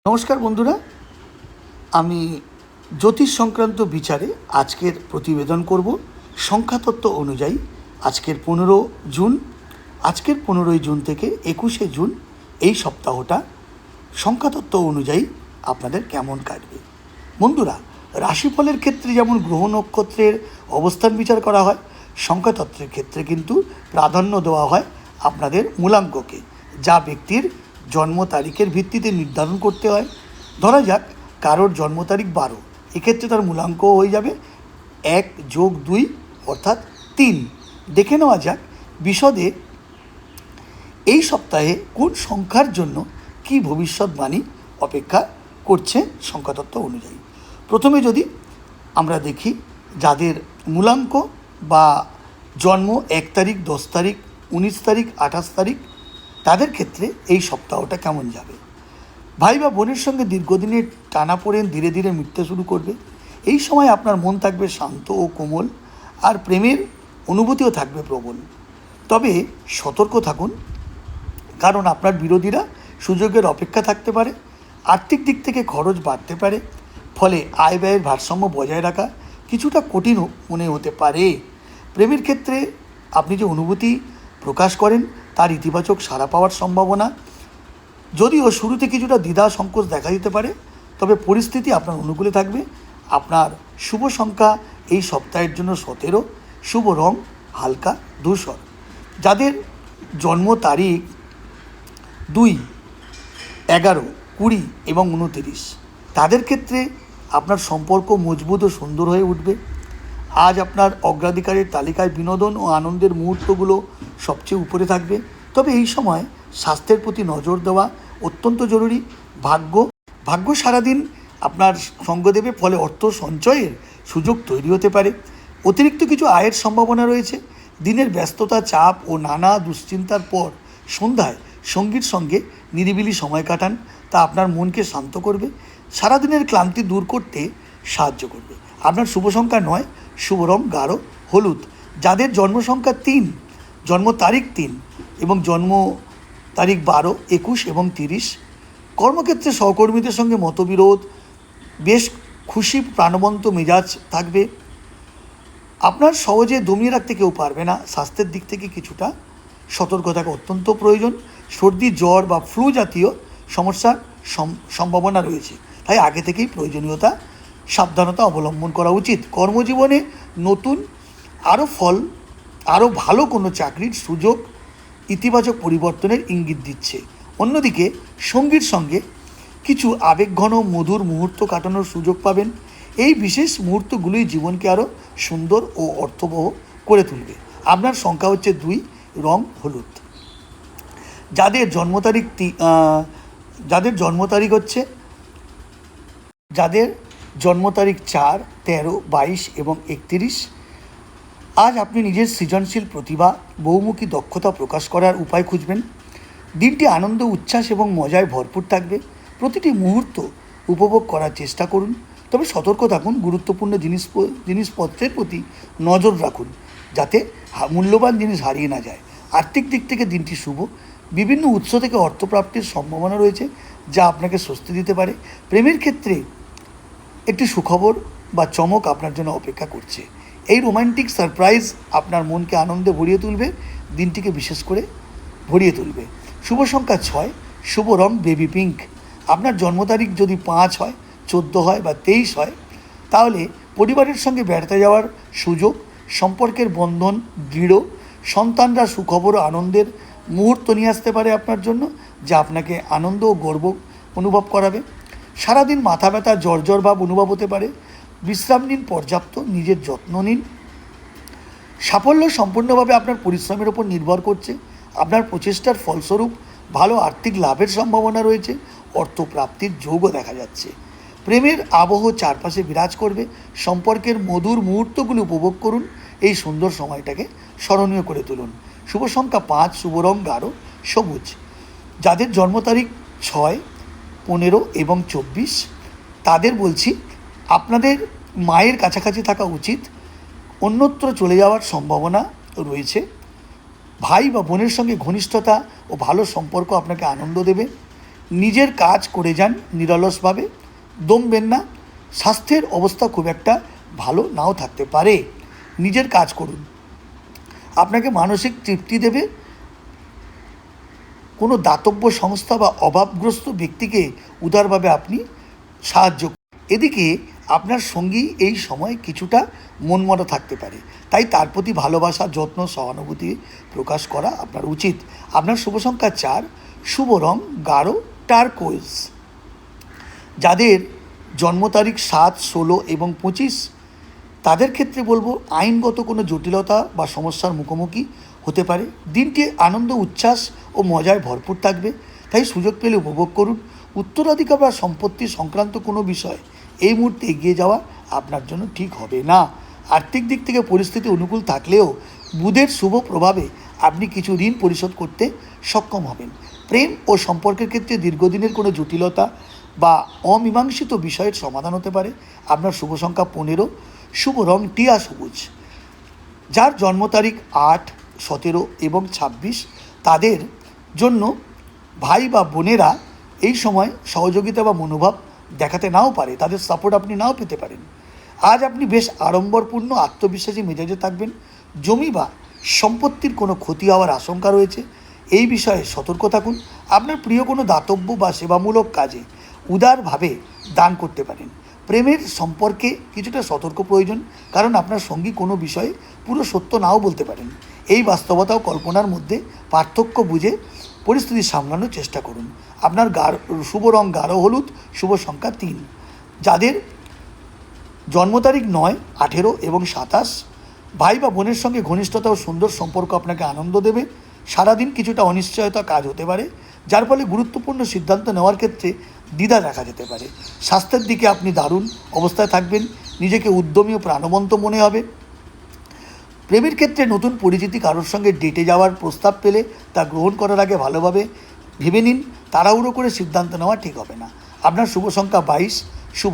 নমস্কার বন্ধুরা, আমি জ্যোতিষ সংক্রান্ত বিচারে আজকের প্রতিবেদন করব সংখ্যাতত্ত্ব অনুযায়ী। আজকের 15ই জুন থেকে 21শে জুন এই সপ্তাহটা সংখ্যাতত্ত্ব অনুযায়ী আপনাদের কেমন কাটবে। বন্ধুরা, রাশিফলের ক্ষেত্রে যেমন গ্রহ নক্ষত্রের অবস্থান বিচার করা হয়, সংখ্যাতত্ত্বের ক্ষেত্রে কিন্তু প্রাধান্য দেওয়া হয় আপনাদের মূলাঙ্ককে, যা ব্যক্তির জন্ম তারিখের ভিত্তিতে নির্ধারণ করতে হয়। ধরা যাক কারোর জন্ম তারিখ 12, এক্ষেত্রে তার মূলাঙ্ক হয়ে যাবে 1+2 অর্থাৎ 3। দেখে নেওয়া যাক বিশদে এই সপ্তাহে কোন সংখ্যার জন্য কি ভবিষ্যৎবাণী অপেক্ষা করছে সংখ্যাতত্ত্ব অনুযায়ী। প্রথমে যদি আমরা দেখি যাদের মূলাঙ্ক বা জন্ম 1 তারিখ, 10 তারিখ, 19 তারিখ, 28 তারিখ, তাদের ক্ষেত্রে এই সপ্তাহটা কেমন যাবে। ভাই বা বোনের সঙ্গে দীর্ঘদিনের টানাপোড়েন ধীরে ধীরে মিটতে শুরু করবে। এই সময় আপনার মন থাকবে শান্ত ও কোমল, আর প্রেমের অনুভূতিও থাকবে প্রবল। তবে সতর্ক থাকুন, কারণ আপনার বিরোধীরা সুযোগের অপেক্ষা থাকতে পারে। আর্থিক দিক থেকে খরচ বাড়তে পারে, ফলে আয় ব্যয়ের ভারসাম্য বজায় রাখা কিছুটা কঠিন মনে হতে পারে। প্রেমের ক্ষেত্রে আপনি যে অনুভূতি প্রকাশ করেন তার ইতিবাচক সাড়া পাওয়ার সম্ভাবনা, যদিও শুরুতে কিছুটা দ্বিধা সংকোচ দেখা দিতে পারে, তবে পরিস্থিতি আপনার অনুকূলে থাকবে। আপনার শুভ সংখ্যা এই সপ্তাহের জন্য 17, শুভ রং হালকা ধূসর। যাদের জন্ম তারিখ 2, 11, 20 এবং 29, তাদের ক্ষেত্রে আপনার সম্পর্ক মজবুত ও সুন্দর হয়ে উঠবে। আজ আপনার অগ্রাধিকারের তালিকায় বিনোদন ও আনন্দের মুহূর্তগুলো সবচেয়ে উপরে থাকবে। তবে এই সময় স্বাস্থ্যের প্রতি নজর দেওয়া অত্যন্ত জরুরি। ভাগ্য সারাদিন আপনার সঙ্গ দেবে, ফলে অর্থ সঞ্চয়ের সুযোগ তৈরি হতে পারে। অতিরিক্ত কিছু আয়ের সম্ভাবনা রয়েছে। দিনের ব্যস্ততা, চাপ ও নানা দুশ্চিন্তার পর সন্ধ্যায় সঙ্গীর সঙ্গে নিরিবিলি সময় কাটান, তা আপনার মনকে শান্ত করবে, সারাদিনের ক্লান্তি দূর করতে সাহায্য করবে। আপনার শুভ সংখ্যা 9, শুভ রং গাঢ় হলুদ। যাদের জন্ম সংখ্যা 3, জন্ম তারিখ 3 এবং জন্ম তারিখ 12, 21 এবং 30, কর্মক্ষেত্রে সহকর্মীদের সঙ্গে মতবিরোধ, বেশ খুশি প্রাণবন্ত মেজাজ থাকবে। আপনার সহজে দমিয়ে রাখতে কেউ পারবে না। স্বাস্থ্যের দিক থেকে কিছুটা সতর্ক থাকা অত্যন্ত প্রয়োজন। সর্দি, জ্বর বা ফ্লু জাতীয় সমস্যার সম্ভাবনা রয়েছে, তাই আগে থেকেই প্রয়োজনীয়তা সাবধানতা অবলম্বন করা উচিত। কর্মজীবনে নতুন আরও ভালো কোনো চাকরির সুযোগ ইতিবাচক পরিবর্তনের ইঙ্গিত দিচ্ছে। অন্যদিকে সঙ্গীর সঙ্গে কিছু আবেগঘন মধুর মুহূর্ত কাটানোর সুযোগ পাবেন। এই বিশেষ মুহূর্তগুলোই জীবনকে আরও সুন্দর ও অর্থবহ করে তুলবে। আপনার সংখ্যা হচ্ছে 2, রং হলুদ। যাদের জন্ম তারিখ 4, 13, 22 এবং 31, আজ আপনি নিজের সৃজনশীল প্রতিভা, বহুমুখী দক্ষতা প্রকাশ করার উপায় খুঁজবেন। দিনটি আনন্দ, উচ্ছ্বাস এবং মজায় ভরপুর থাকবে। প্রতিটি মুহূর্ত উপভোগ করার চেষ্টা করুন, তবে সতর্ক থাকুন। গুরুত্বপূর্ণ জিনিসপত্রের প্রতি নজর রাখুন, যাতে মূল্যবান জিনিস হারিয়ে না যায়। আর্থিক দিক থেকে দিনটি শুভ। বিভিন্ন উৎস থেকে অর্থপ্রাপ্তির সম্ভাবনা রয়েছে, যা আপনাকে স্বস্তি দিতে পারে। প্রেমের ক্ষেত্রে একটি সুখবর বা চমক আপনার জন্য অপেক্ষা করছে। এই রোমান্টিক সারপ্রাইজ আপনার মনকে আনন্দে ভরিয়ে তুলবে, দিনটিকে বিশেষ করে ভরিয়ে তুলবে। শুভ সংখ্যা 6, শুভ রং বেবি পিঙ্ক। আপনার জন্ম তারিখ যদি 5 হয়, 14 হয় বা 23 হয়, তাহলে পরিবারের সঙ্গে বেড়াতে যাওয়ার সুযোগ, সম্পর্কের বন্ধন দৃঢ়। সন্তানরা সুখবর ও আনন্দের মুহূর্ত নিয়ে আসতে পারে আপনার জন্য, যা আপনাকে আনন্দ ও গর্ব অনুভব করাবে। সারাদিন মাথা ব্যথা, জ্বর ভাব অনুভব হতে পারে। বিশ্রাম নিন, পর্যাপ্ত নিজের যত্ন নিন। সাফল্য সম্পূর্ণভাবে আপনার পরিশ্রমের ওপর নির্ভর করছে। আপনার প্রচেষ্টার ফলস্বরূপ ভালো আর্থিক লাভের সম্ভাবনা রয়েছে। অর্থপ্রাপ্তির যোগও দেখা যাচ্ছে। প্রেমের আবহ চারপাশে বিরাজ করবে। সম্পর্কের মধুর মুহূর্তগুলি উপভোগ করুন। এই সুন্দর সময়টাকে স্মরণীয় করে তুলুন। শুভ সংখ্যা 5, শুভ রং গাঢ় সবুজ। যাদের জন্ম তারিখ 6, 15 এবং 24, তাদের বলছি আপনাদের মায়ের কাছাকাছি থাকা উচিত। অন্যত্র চলে যাওয়ার সম্ভাবনা রয়েছে। ভাই বা বোনের সঙ্গে ঘনিষ্ঠতা ও ভালো সম্পর্ক আপনাকে আনন্দ দেবে। নিজের কাজ করে যান নিরলসভাবে, দমবেন না। স্বাস্থ্যের অবস্থা খুব একটা ভালো নাও থাকতে পারে। নিজের কাজ করুন, আপনাকে মানসিক তৃপ্তি দেবে। কোনো দাতব্য সংস্থা বা অভাবগ্রস্ত ব্যক্তিকে উদারভাবে আপনি সাহায্য করুন। এদিকে আপনার সঙ্গী এই সময় কিছুটা মনমরা থাকতে পারে, তাই তার প্রতি ভালোবাসা, যত্ন, সহানুভূতি প্রকাশ করা আপনার উচিত। আপনার শুভ সংখ্যা 4, শুভ রং গাঢ় টারকোয়েজ। যাদের জন্ম তারিখ 7, 16 এবং 25, তাদের ক্ষেত্রে বলবো আইনগত কোনো জটিলতা বা সমস্যার মুখোমুখি হতে পারে। দিনটি আনন্দ, উচ্ছ্বাস ও মজায় ভরপুর থাকবে, তাই সুযোগ পেলে উপভোগ করুন। উত্তরাধিকার বা সম্পত্তি সংক্রান্ত কোনো বিষয় এই মুহূর্তে এগিয়ে যাওয়া আপনার জন্য ঠিক হবে না। আর্থিক দিক থেকে পরিস্থিতি অনুকূল থাকলেও বুধের শুভ প্রভাবে আপনি কিছু ঋণ পরিশোধ করতে সক্ষম হবেন। প্রেম ও সম্পর্কের ক্ষেত্রে দীর্ঘদিনের কোনো জটিলতা বা অমীমাংসিত বিষয়ের সমাধান হতে পারে। আপনার শুভ সংখ্যা 15, শুভ রং টিয়া সবুজ। যার জন্ম তারিখ 8, 17 এবং 26, তাদের জন্য ভাই বা বোনেরা এই সময় সহযোগিতা বা মনোভাব দেখাতে নাও পারে, তাদের সাপোর্ট আপনি নাও পেতে পারেন। আজ আপনি বেশ আড়ম্বরপূর্ণ আত্মবিশ্বাসী মেজাজে থাকবেন। জমি বা সম্পত্তির কোনো ক্ষতি হওয়ার আশঙ্কা রয়েছে, এই বিষয়ে সতর্ক থাকুন। আপনার প্রিয় কোনো দাতব্য বা সেবামূলক কাজে উদারভাবে দান করতে পারেন। প্রেমের সম্পর্কে কিছুটা সতর্ক প্রয়োজন, কারণ আপনার সঙ্গী কোনো বিষয়ে পুরো সত্য নাও বলতে পারেন। এই বাস্তবতা ও কল্পনার মধ্যে পার্থক্য বুঝে পরিস্থিতি সামলানোর চেষ্টা করুন। আপনার শুভ রং গাঢ় হলুদ, শুভ সংখ্যা 3। যাদের জন্ম তারিখ 9, 18 এবং 27, ভাই বা বোনের সঙ্গে ঘনিষ্ঠতা ও সুন্দর সম্পর্ক আপনাকে আনন্দ দেবে। সারাদিন কিছুটা অনিশ্চয়তা কাজ হতে পারে, যার ফলে গুরুত্বপূর্ণ সিদ্ধান্ত নেওয়ার ক্ষেত্রে দ্বিধা দেখা যেতে পারে। স্বাস্থ্যের দিকে আপনি দারুণ অবস্থায় থাকবেন, নিজেকে উদ্যমী ও প্রাণবন্ত মনে হবে। প্রেমের ক্ষেত্রে নতুন পরিচিতি কারোর সঙ্গে ডেটে যাওয়ার প্রস্তাব পেলে তা গ্রহণ করার আগে ভালোভাবে ভেবে নিন। তাড়াহুড়ো করে সিদ্ধান্ত নেওয়া ঠিক হবে না। আপনার শুভ সংখ্যা 22, শুভ